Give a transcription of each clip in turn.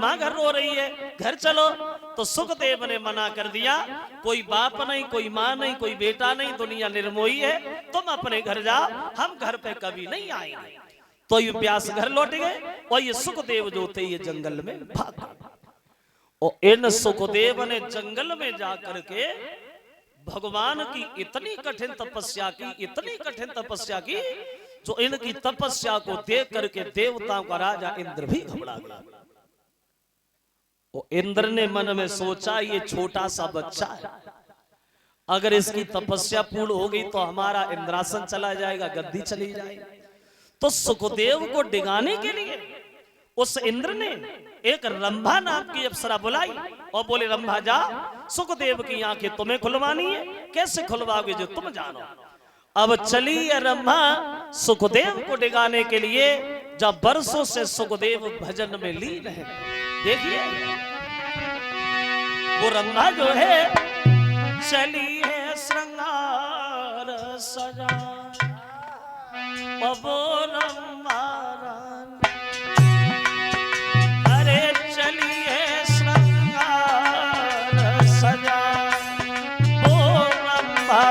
माँ घर रो रही है, घर चलो। तो सुखदेव ने मना कर दिया, कोई बाप नहीं, कोई माँ नहीं, कोई बेटा नहीं, दुनिया निर्मोही है, तुम अपने घर जाओ, हम घर पे कभी नहीं आएंगे। तो ये व्यास घर लौट गए और ये सुखदेव जो थे ये जंगल में भाग गए। और इन सुखदेव ने जंगल में जाकर के भगवान की इतनी कठिन तपस्या की, इतनी कठिन तपस्या की, जो इनकी तपस्या को देख करके देवताओं का राजा इंद्र भी घबरा गया। और इंद्र ने मन में सोचा ये छोटा सा बच्चा है, अगर इसकी तपस्या पूर्ण हो गई तो हमारा इंद्रासन चला जाएगा, गद्दी चली जाएगी। तो सुखदेव को डिगाने के लिए उस इंद्र ने एक रंभा नाम की अप्सरा बुलाई और बोले, रंभा जा, सुखदेव की आंखें तुम्हें खुलवानी है, कैसे खुलवाओगे जो तुम जानो। अब चली है रंभा सुखदेव को डिगाने के लिए, जब बरसों से सुखदेव भजन में लीन है। देखिए वो रंभा जो है चली है श्रृंगार सजा, वो रंभा अरे चली है श्रृंगार सजा, वो रंभा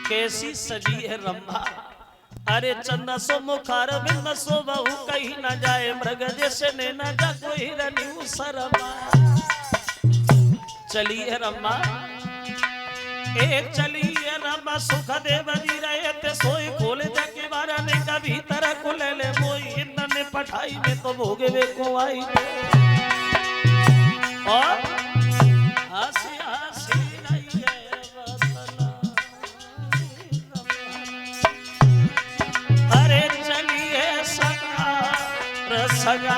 कैसी सजी है रंभा, अरे चन्ना सो मुखार बिन सो बहु कहीं न जाए, मृग जैसे ने न जा कोई रनी शर्मा। चली है रंभा, एक चली है रंभा, सुखदेव जी रहे थे सोई, खोले जाके बारा ने का भीतर खुले ले मोई, इंद्र ने पठाई में तो भोगे वे को आई। और हंसी हंसी सजा,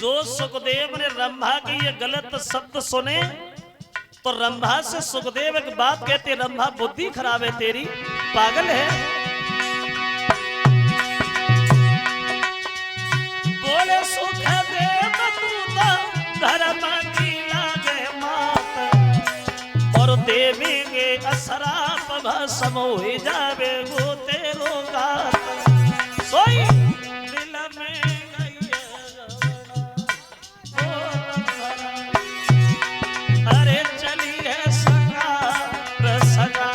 जो सुखदेव ने रंभा की ये गलत शब्द सुने तो रंभा से सुखदेव एक बात कहते, रंभा बुद्धि खराब है तेरी, पागल है। बोले सुखदेव तू तो धर्म की लागे मात, और देवेंगे असराप भस्म हो जावे वो तेरो गात। सोई दिल में गई अरे चली है संगार सजा,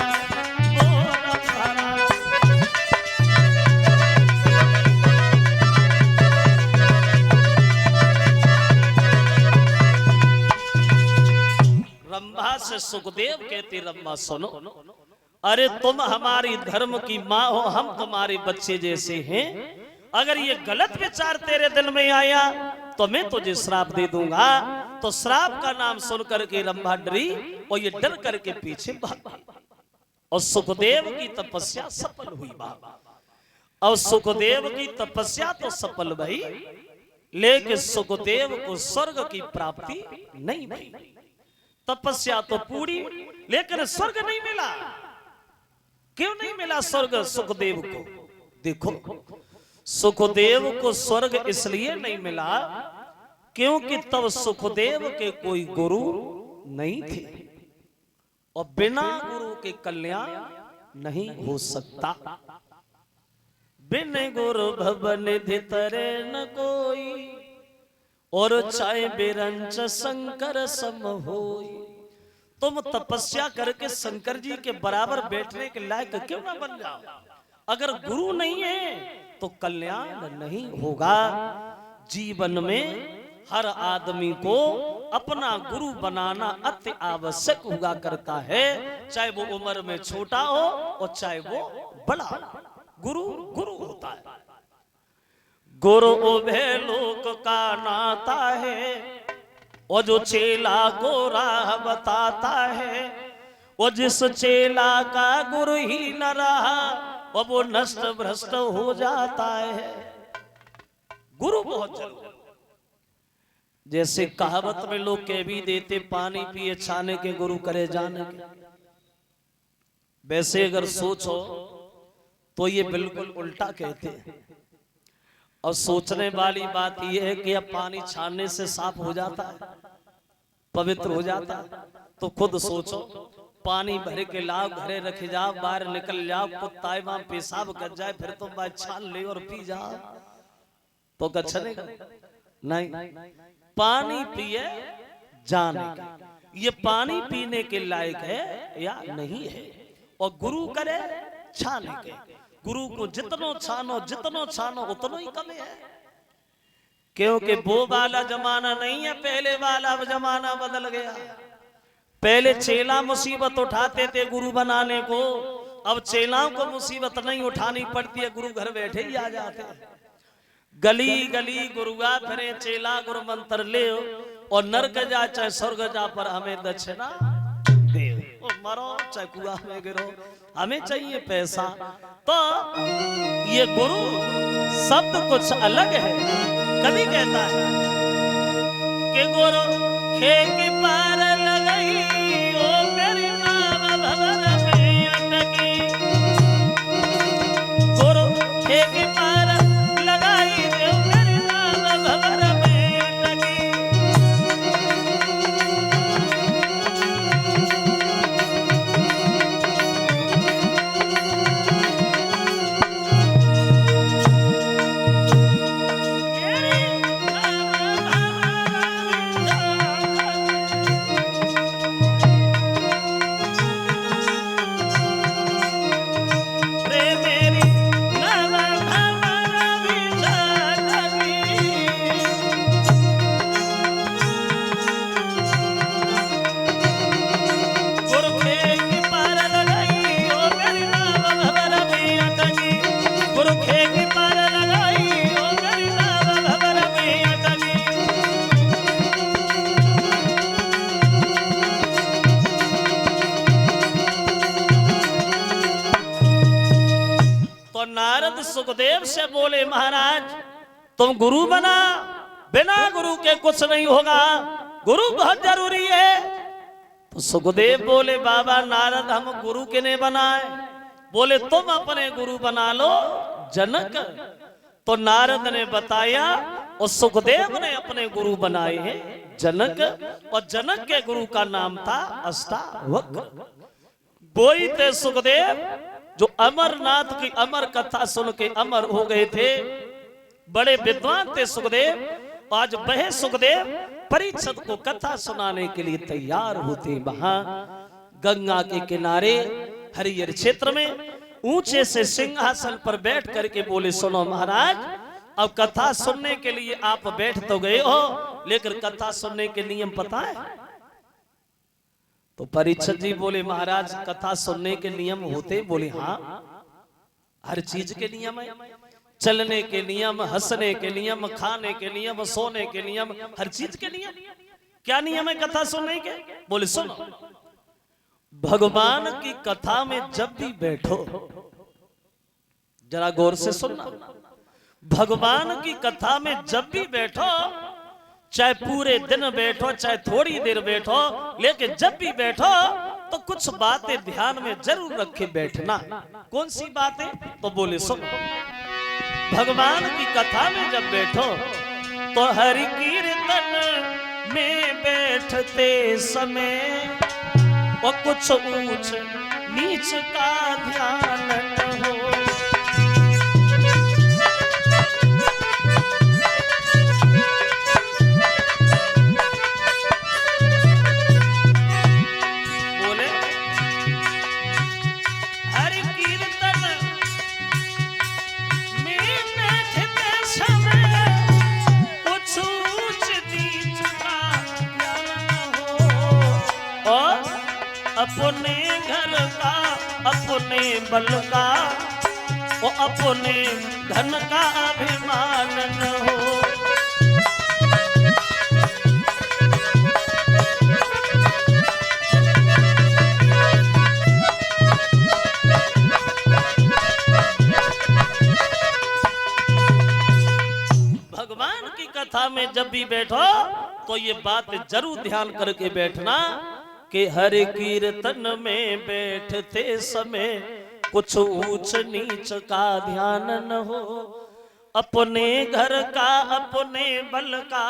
रंभा से सुखदेव कहते, रंभा सुनो, अरे तुम हमारी धर्म की माँ हो, हम तुम्हारे बच्चे जैसे हैं, अगर ये गलत विचार तेरे दिल में आया तो मैं तुझे श्राप दे दूंगा। तो श्राप का नाम सुन करके रंभा डरी और ये डर करके पीछे भाग, और सुखदेव की तपस्या सफल हुई। और सुखदेव की तपस्या तो सफल भई, लेकिन सुखदेव को स्वर्ग की प्राप्ति नहीं भई। तपस्या तो पूरी, लेकिन स्वर्ग नहीं मिला। क्यों नहीं मिला स्वर्ग सुखदेव को? देखो, सुखदेव को स्वर्ग इसलिए नहीं मिला क्योंकि तब सुखदेव के कोई गुरु नहीं थे, और बिना गुरु के कल्याण नहीं हो सकता। बिन गुरु भवन धितरे न कोई, और चाहे बिरंच शंकर सम होई। तुम तपस्या करके शंकर जी के बराबर बैठने के लायक क्यों ना बन जाओ? अगर गुरु नहीं है तो कल्याण नहीं होगा। जीवन में हर आदमी को अपना गुरु बनाना अति आवश्यक हुआ करता है, चाहे वो उम्र में छोटा हो और चाहे वो बड़ा हो। गुरु गुरु होता है। गुरु उभे लोक का नाता है, और जो चेला को राह बताता है, वो जिस चेला का गुरु ही न रहा वो नष्ट भ्रष्ट हो जाता है। गुरु बहुत जरूरी। जैसे कहावत में लोग कह भी देते पानी पिए छाने के गुरु करे जाने के, वैसे अगर सोचो तो ये बिल्कुल उल्टा कहते हैं। और सोचने वाली बात यह है कि अब पानी छानने से साफ हो जाता है, पवित्र हो जाता है। तो खुद सोचो, पानी भरे के लाओ, घरे रखे जाओ, बाहर निकल जाओ, कुत्ता वहां पेशाब कर जाए, फिर तुम बाहर छान ले और पी जाओ तो अच्छा नहीं। पानी पिए जाने का, ये पानी पीने के लायक है या नहीं है। और गुरु करे छाने के, गुरु को जितनो छानो उतनो ही कम है, क्योंकि वो वाला जमाना नहीं है, पहले वाला जमाना बदल गया। पहले चेला मुसीबत उठाते थे गुरु बनाने को, अब चेलाओं को मुसीबत नहीं उठानी पड़ती है, गुरु घर बैठे ही आ जाते हैं। गली गली गुरुआ फिरे, चेला गुरु मंत्र ले और नरक जा चाहे स्वर्ग जा, पर हमें दक्षिणा दे। मरो चाहे कुआ में गिरो, हमें चाहिए पैसा। तो ये गुरु शब्द कुछ अलग है। कभी कहता है कि गुरु खे के पार लगाई, ओ मेरी नाम भवर में अटकी, गुरु खे के पार लगाई, ओ मेरी नाम भवर में अटकी। नारद सुखदेव से बोले, महाराज तुम गुरु बना, बिना गुरु के कुछ नहीं होगा, गुरु बहुत जरूरी है। तो सुखदेव बोले, बाबा नारद हम गुरु के ने बनाए। बोले तुम अपने गुरु बना लो जनक। तो नारद ने बताया और सुखदेव ने अपने गुरु बनाए हैं जनक, और जनक के गुरु का नाम था अष्टावक्र। बोई थे सुखदेव जो अमरनाथ की अमर कथा सुन के अमर हो गए थे, बड़े विद्वान थे सुखदेव। आज वह सुखदेव परीक्षित को कथा सुनाने के लिए तैयार होते। वहां गंगा के किनारे हरिहर क्षेत्र में ऊंचे से सिंहासन पर बैठ करके बोले, सुनो महाराज, अब कथा सुनने के लिए आप बैठ तो गए हो, लेकिन कथा सुनने के नियम पता है? तो परीक्षित जी बोले, महाराज कथा सुनने के नियम होते? बोले हाँ, हर चीज के नियम है, चलने के नियम, हंसने के नियम, खाने के नियम, सोने के नियम, हर चीज के नियम। क्या नियम है कथा सुनने के? बोले सुनो, भगवान की कथा में जब भी बैठो, जरा गौर से सुनना, भगवान की कथा में जब भी बैठो, चाहे पूरे दिन बैठो चाहे थोड़ी देर बैठो, लेकिन जब भी बैठो तो कुछ बातें ध्यान में जरूर रखे बैठना। कौन सी बातें? तो बोले सुनो, भगवान की कथा में जब बैठो तो हरि कीर्तन में बैठते समय और कुछ ऊंच नीच का ध्यान न हो। अपने घर का, अपने बल का, वो अपने धन का अभिमान न हो। भगवान की कथा में जब भी बैठो तो ये बात जरूर ध्यान करके बैठना कि हर कीर्तन में बैठते समय कुछ ऊंच नीच का ध्यान न हो, अपने घर का अपने बल का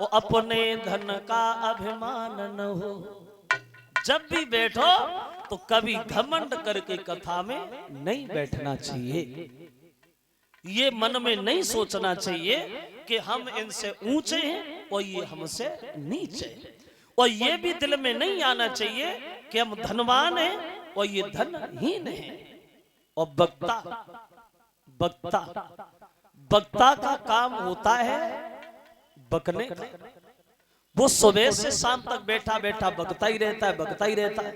और अपने धन का अभिमान न हो। जब भी बैठो तो कभी घमंड करके कथा में नहीं बैठना चाहिए। ये मन में नहीं सोचना चाहिए कि हम इनसे ऊंचे हैं और ये हमसे नीचे हैं, और ये भी दिल में नहीं आना चाहिए कि हम धनवान हैं और ये धनहीन हैं। और वक्ता का काम होता है बकने का। वो सुबह से शाम तक बैठा बैठा बकता ही रहता है।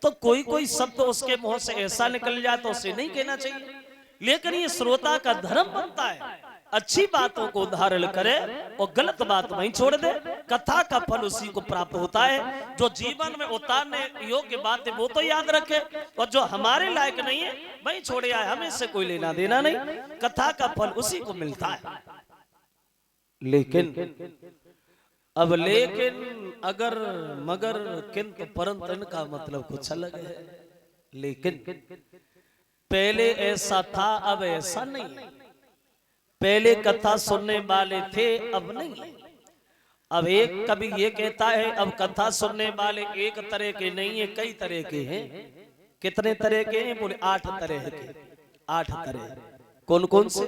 तो कोई शब्द उसके मुंह से ऐसा निकल जाए तो उसे नहीं कहना चाहिए, लेकिन ये श्रोता का धर्म बनता है अच्छी बातों को उदाहरण करे और गलत बात वहीं छोड़ दे। कथा का फल उसी को प्राप्त होता है। जो जीवन में उतारने योग्य बात है वो तो याद रखे, और जो हमारे लायक नहीं है वहीं छोड़े आए, हमें से कोई लेना देना नहीं। कथा का फल उसी को मिलता है। लेकिन अगर मगर किंतु परंतु इनका मतलब कुछ अलग है। लेकिन पहले ऐसा था, अब ऐसा नहीं है। पहले कथा सुनने वाले थे, अब नहीं। अब एक कवि ये कहता है अब कथा सुनने वाले एक तरह के नहीं है, कई तरह के हैं। कितने तरह के हैं? बोले 8 तरह के। 8 तरह। कौन कौन से?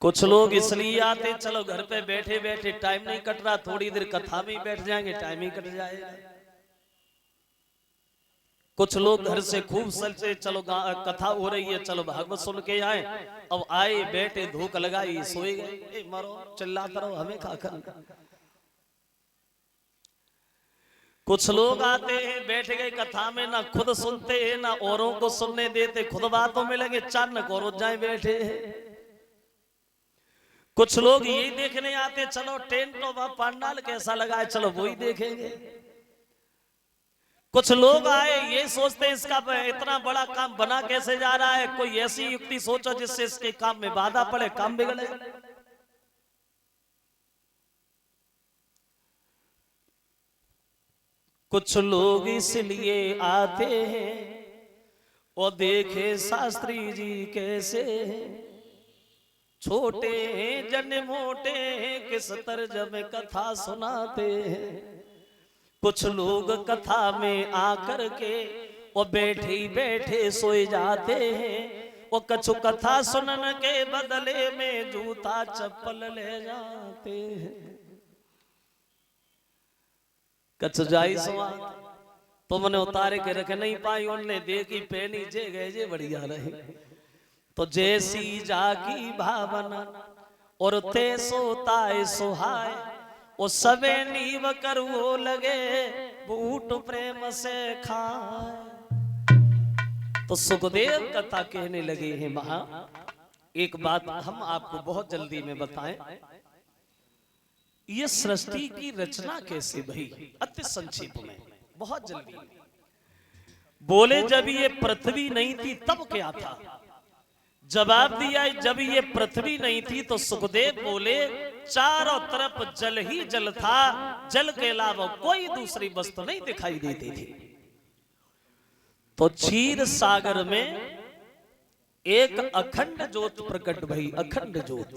कुछ लोग इसलिए आते चलो घर पे बैठे बैठे टाइम नहीं कट रहा, थोड़ी देर कथा में बैठ जाएंगे, टाइम ही कट जाएगा। कुछ लोग घर से खूब से चलो कथा हो रही है, चलो भागवत सुन के आए। अब आए बैठे धूप लगाई सोए गए, मरो चिल्लाता रहो, हमें क्या करना। कुछ लोग आते हैं बैठ गए कथा में, ना खुद सुनते हैं ना औरों को सुनने देते, खुद बातों में लगे, चानक और जाए बैठे हैं। कुछ लोग यही देखने आते चलो टेंट और पंडाल कैसा लगा है, चलो वही देखेंगे। कुछ लोग आए ये सोचते इसका इतना बड़ा काम बना कैसे जा रहा है, कोई ऐसी युक्ति सोचो जिससे इसके काम में बाधा पड़े, काम बिगड़े। कुछ लोग इसलिए आते हैं और देखे शास्त्री जी कैसे छोटे हैं जन मोटे हैं, किस तर्ज में कथा सुनाते हैं। कुछ लोग कथा में आकर के और बैठे ही बैठे सोए जाते हैं, और कछु कथा सुनने के बदले में जूता चप्पल ले जाते हैं। कछु जाई सुआ तुमने उतारे के रख नहीं पाई, उनने देखी पहनी जे गए जे बढ़िया रहे। तो जैसी जागी भावना और ते सोता सुहाय, वो सबे नीव कर वो लगे बूट प्रेम से खाए। तो सुखदेव कथा कहने लगे हैं महा, एक बात हम आपको बहुत जल्दी में बताएं, ये सृष्टि की रचना कैसे भई, अति संक्षेप में बहुत जल्दी। बोले जब ये पृथ्वी नहीं थी तब क्या था? जवाब दिया जब ये पृथ्वी नहीं थी तो सुखदेव बोले चारों तरफ जल ही जल था, जल के अलावा कोई दूसरी वस्तु नहीं दिखाई देती थी। तो क्षीर सागर में एक अखंड ज्योत प्रकट भई, अखंड ज्योत।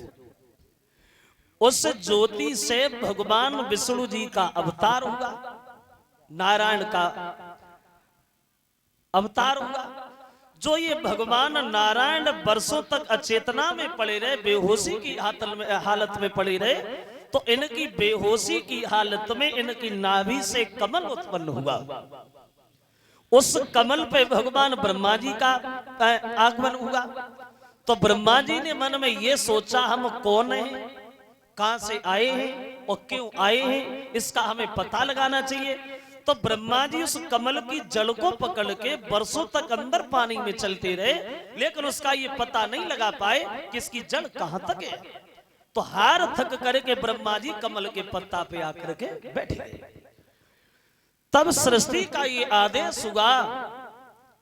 उस ज्योति से भगवान विष्णु जी का अवतार होगा, नारायण का अवतार होगा। जो ये भगवान नारायण वर्षों तक अचेतना में पड़े रहे, बेहोशी की हालत में पड़े रहे, तो इनकी बेहोशी की हालत में इनकी नाभि से कमल उत्पन्न हुआ। उस कमल पे भगवान ब्रह्मा जी का आगमन हुआ। तो ब्रह्मा जी ने मन में ये सोचा हम कौन हैं, कहां से आए हैं और क्यों आए हैं, इसका हमें पता लगाना चाहिए। तो ब्रह्मा जी उस कमल की जड़ को पकड़ के वर्षों तक अंदर पानी में चलते रहे, लेकिन उसका ये पता नहीं लगा पाए कि इसकी जड़ कहां तक है। तो हार थक करके ब्रह्मा जी कमल के पत्ता पे आकर के बैठ गए। तब सृष्टि का ये आदेश हुआ,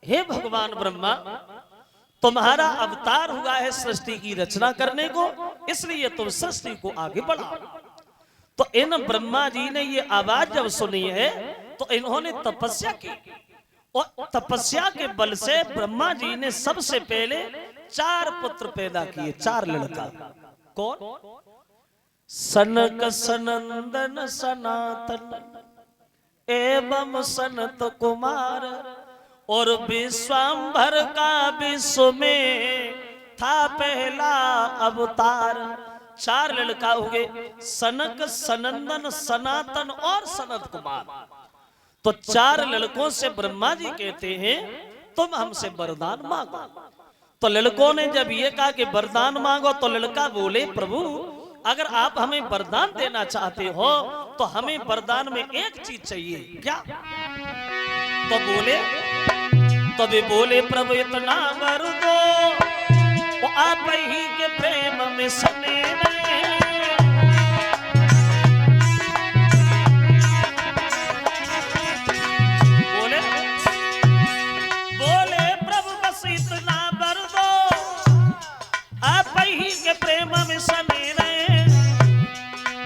हे भगवान ब्रह्मा तुम्हारा अवतार हुआ है सृष्टि की रचना करने को, इसलिए तुम सृष्टि को आगे बढ़ाओ। तो इन ब्रह्मा जी ने ये आवाज जब सुनी है तो इन्होंने तपस्या की, और तपस्या के बल से ब्रह्मा जी ने सबसे पहले 4 पुत्र पैदा किए, 4 लड़का। कौन? सनक सनंदन सनातन एवं सनत कुमार, और विश्वाम्भर का विश्व में था पहला अवतार। 4 लड़का हो गए, सनक सनंदन सनातन और सनत कुमार। तो 4 लड़कों से ब्रह्मा जी कहते हैं तुम हमसे वरदान मांगो। तो लड़कों ने जब ये कहा कि वरदान मांगो, तो लड़का बोले प्रभु अगर आप हमें वरदान देना चाहते हो तो हमें वरदान में एक चीज चाहिए। क्या? तो बोले, तभी बोले प्रभु इतना वर दो वो आप ही के प्रेम में सने रहे। बोले बोले प्रभु बस इतना वर दो आप ही के प्रेम में सने रहे,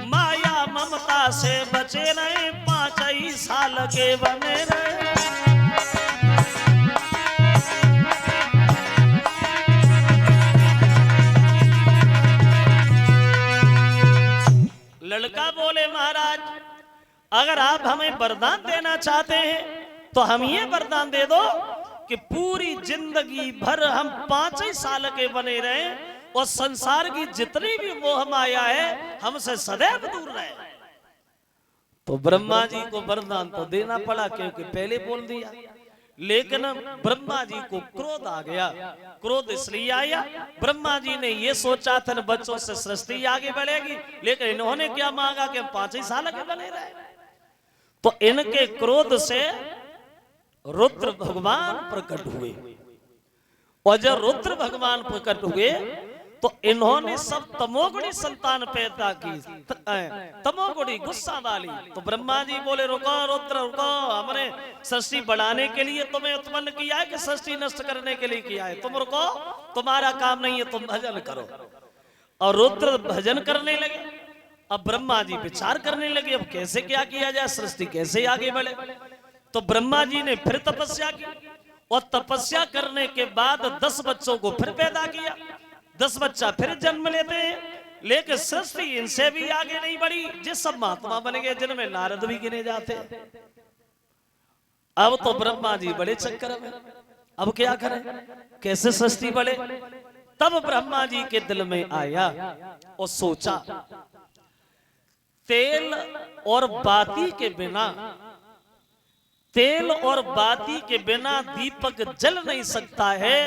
माया ममता से बचे रहे, 5 ही साल के बने रहे। लड़का बोले महाराज अगर आप हमें वरदान देना चाहते हैं तो हम ये वरदान दे दो कि पूरी जिंदगी भर हम 5 ही साल के बने रहे और संसार की जितनी भी मोह माया है हमसे सदैव दूर रहे। तो ब्रह्मा जी को वरदान तो देना पड़ा क्योंकि पहले बोल दिया, लेकिन ब्रह्मा जी को क्रोध आ गया। क्रोध इसलिए आया, ब्रह्मा जी ने ये सोचा था बच्चों से सृष्टि आगे बढ़ेगी, लेकिन इन्होंने क्या मांगा कि हम 5 ही साल के बने रहे। तो इनके क्रोध से रुद्र भगवान प्रकट हुए, और जब रुद्र भगवान प्रकट हुए तो इन्होंने सब तमोगुणी संतान पैदा की, तमोगुणी गुस्सा वाली। तो ब्रह्मा जी बोले रुको रुद्र रुको, हमने सृष्टि बढ़ाने के लिए तुम्हें उत्पन्न किया है कि सृष्टि नष्ट करने के लिए किया है? तुम रुको, तुम्हारा काम नहीं है, तुम भजन करो। और रुद्र भजन करने लगे। अब ब्रह्मा जी विचार करने लगे अब कैसे क्या किया जाए, सृष्टि कैसे आगे बढ़े। तो ब्रह्मा जी ने फिर तपस्या की, और तपस्या करने के बाद 10 बच्चों को फिर पैदा किया। 10 बच्चा फिर जन्म लेते हैं, लेकिन सृष्टि इनसे भी आगे नहीं बढ़ी। जिस सब महात्मा बन गए जिनमें नारद भी गिने जाते। अब तो ब्रह्मा जी बड़े चक्कर में, अब क्या करें, कैसे सृष्टि बढ़े। तब ब्रह्मा जी के दिल में आया और सोचा तेल और बाती के बिना, तेल और बाती के बिना दीपक जल नहीं सकता है,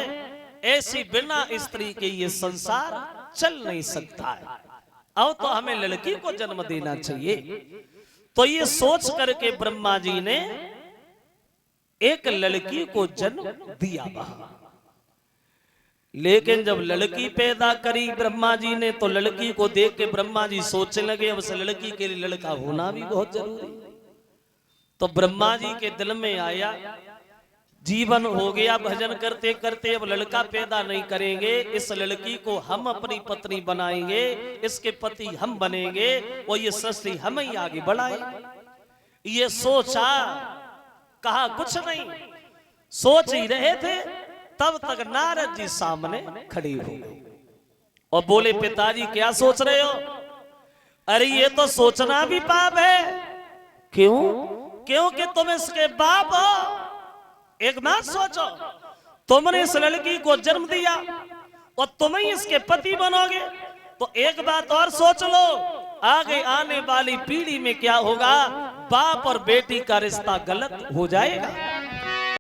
ऐसी बिना स्त्री के ये संसार चल नहीं सकता है। अब तो हमें लड़की को जन्म देना चाहिए। तो ये सोच करके ब्रह्मा जी ने एक लड़की को जन्म दिया। लेकिन जब लड़की पैदा करी ब्रह्मा जी ने, तो लड़की को देख के ब्रह्मा जी सोचने लगे अब से लड़की के लिए लड़का होना भी बहुत जरूरी। तो ब्रह्मा जी के दिल में आया जीवन हो गया भजन करते करते, अब लड़का पैदा नहीं करेंगे, इस लड़की को हम अपनी पत्नी बनाएंगे, इसके पति हम बनेंगे और ये सृष्टि हम ही आगे बढ़ाएंगे। ये सोचा, कहा कुछ नहीं, सोच ही रहे थे तब तक नारद जी सामने खड़े हो गए और बोले पिताजी क्या सोच रहे हो? अरे ये तो सोचना भी पाप है। क्यों? क्योंकि तुम इसके बाप हो। एक बात सोचो, तुमने इस लड़की को जन्म दिया और तुम ही इसके पति बनोगे, तो एक बात और सोच लो, आगे आने वाली पीढ़ी में क्या होगा, बाप और बेटी का रिश्ता गलत हो जाएगा।